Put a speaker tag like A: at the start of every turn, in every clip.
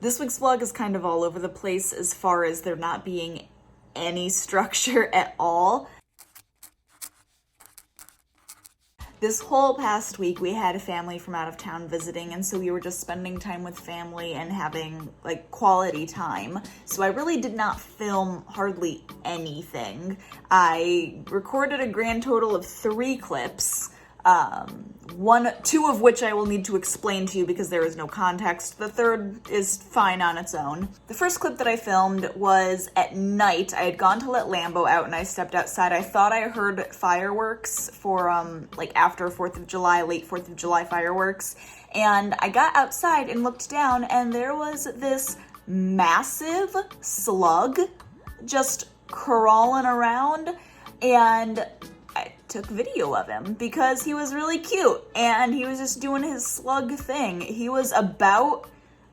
A: This week's vlog is kind of all over the place as far as there not being any structure at all. This whole past week we had a family from out of town visiting, and so we were just spending time with family and having like quality time. So I really did not film hardly anything. I recorded a grand total of 3 clips. Two of which I will need to explain to you because there is no context. The third is fine on its own. The first clip that I filmed was at night. I had gone to let Lambeau out and I stepped outside. I thought I heard fireworks for like after 4th of July, late 4th of July fireworks. And I got outside and looked down and there was this massive slug just crawling around, and I took video of him because he was really cute and he was just doing his slug thing. He was about,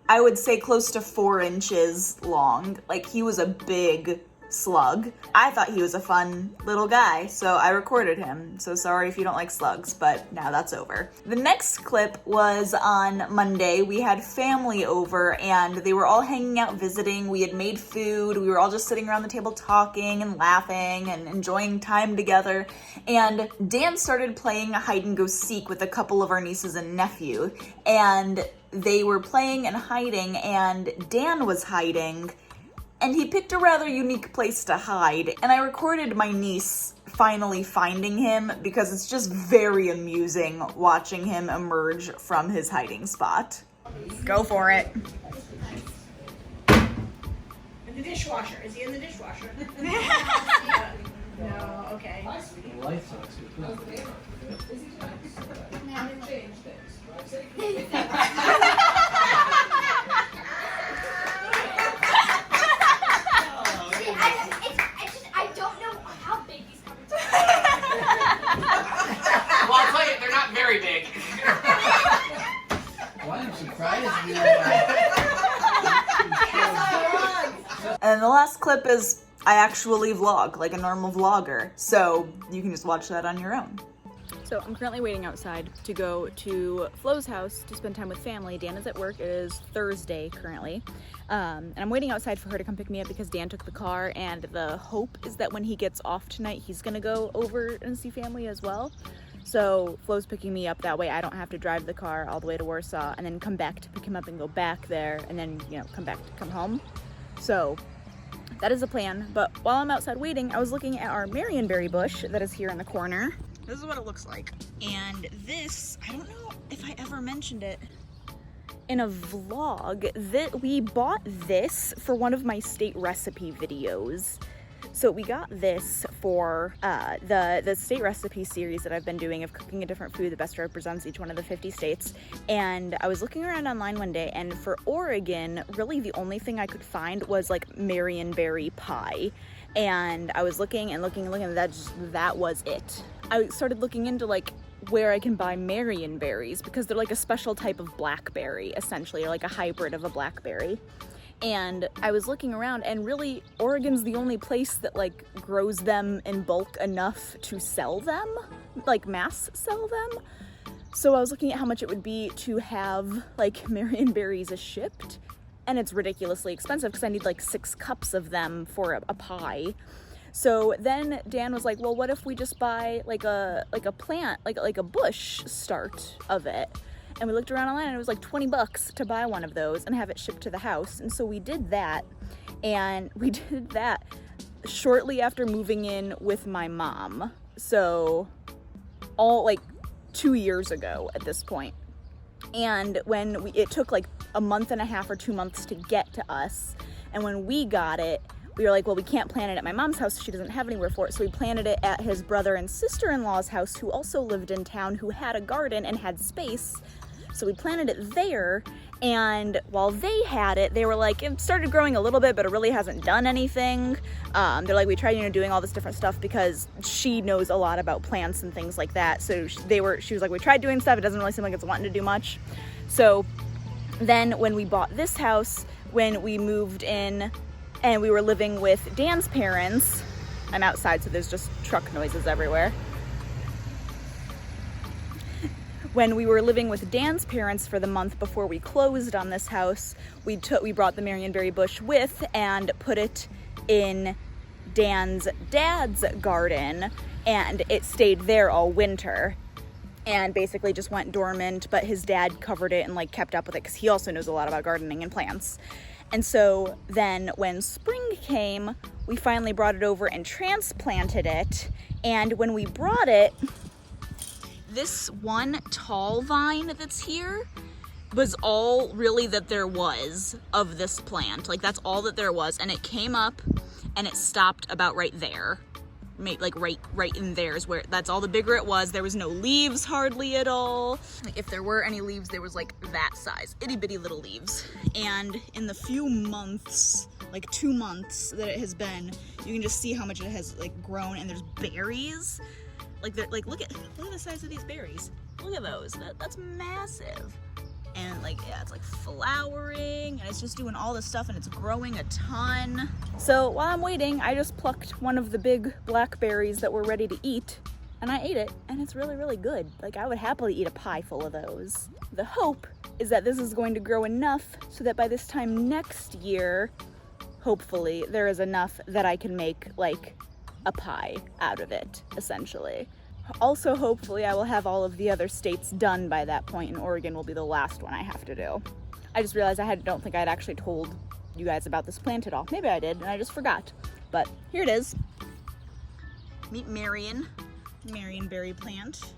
A: I would say, close to 4 inches long. Like, he was a big slug. I thought he was a fun little guy, so I recorded him. So sorry if you don't like slugs, but now that's over. The next clip was on Monday. We had family over and they were all hanging out visiting. We had made food. We were all just sitting around the table talking and laughing and enjoying time together. And Dan started playing hide and go seek with a couple of our nieces and nephew. And they were playing and hiding, and Dan was hiding. And he picked a rather unique place to hide, and I recorded my niece finally finding him because it's just very amusing watching him emerge from his hiding spot. Go for it.
B: In the dishwasher. Is he in the dishwasher? No, okay.
C: The lights on too.
B: Now to change things.
D: I don't know how big these cupboards are.
E: Well, I'll tell you, they're not very big.
C: Why I'm surprised you.
A: And the last clip is I actually vlog like a normal vlogger, so you can just watch that on your own. So I'm currently waiting outside to go to Flo's house to spend time with family. Dan is at work. It is Thursday currently. And I'm waiting outside for her to come pick me up because Dan took the car, and the hope is that when he gets off tonight, he's gonna go over and see family as well. So Flo's picking me up, that way I don't have to drive the car all the way to Warsaw and then come back to pick him up and go back there and then, you know, come home. So that is the plan. But while I'm outside waiting, I was looking at our Marion berry bush that is here in the corner. This is what it looks like. And this, I don't know if I ever mentioned it in a vlog, that we bought this for one of my state recipe videos. So we got this for the state recipe series that I've been doing of cooking a different food that best represents each one of the 50 states. And I was looking around online one day, and for Oregon, really the only thing I could find was like Marion berry pie. And I was looking and looking and looking, and that was it. I started looking into like where I can buy Marion berries because they're like a special type of blackberry, essentially, or like a hybrid of a blackberry. And I was looking around, and really Oregon's the only place that like grows them in bulk enough to sell them, like mass sell them. So I was looking at how much it would be to have like Marion berries shipped, and it's ridiculously expensive because I need like 6 cups of them for a pie. So then Dan was like, well, what if we just buy like a plant, like a bush start of it? And we looked around online and it was like $20 to buy one of those and have it shipped to the house. And so we did that, and we did that shortly after moving in with my mom. So all like 2 years ago at this point. And when it took like a month and a half or 2 months to get to us. And when we got it, we were like, well, we can't plant it at my mom's house. She doesn't have anywhere for it. So we planted it at his brother and sister-in-law's house, who also lived in town, who had a garden and had space. So we planted it there. And while they had it, they were like, it started growing a little bit, but it really hasn't done anything. They're like, we tried, doing all this different stuff because she knows a lot about plants and things like that. So she was like, we tried doing stuff. It doesn't really seem like it's wanting to do much. So then when we bought this house, when we moved in and we were living with Dan's parents, I'm outside, so there's just truck noises everywhere. when we were living with Dan's parents for the month before we closed on this house, we brought the Marionberry bush with and put it in Dan's dad's garden, and it stayed there all winter and basically just went dormant, but his dad covered it and like kept up with it because he also knows a lot about gardening and plants. And so then when spring came, we finally brought it over and transplanted it. And when we brought it, this one tall vine that's here was all really that there was of this plant. Like that's all that there was. And it came up and it stopped about right there. Like right in there is where, that's all the bigger it was. There was no leaves hardly at all. Like if there were any leaves, there was like that size, itty bitty little leaves. And in the few months, like 2 months that it has been, you can just see how much it has like grown, and there's berries. Like they're like, look at the size of these berries. Look at those, that's massive. And like, yeah, it's like flowering and it's just doing all this stuff and it's growing a ton. So while I'm waiting, I just plucked one of the big blackberries that were ready to eat, and I ate it, and it's really, really good. Like I would happily eat a pie full of those. The hope is that this is going to grow enough so that by this time next year, hopefully there is enough that I can make like a pie out of it, essentially. Also, hopefully I will have all of the other states done by that point, and Oregon will be the last one I have to do. I just realized don't think I had actually told you guys about this plant at all. Maybe I did, and I just forgot. But here it is. Meet Marion, Marionberry plant.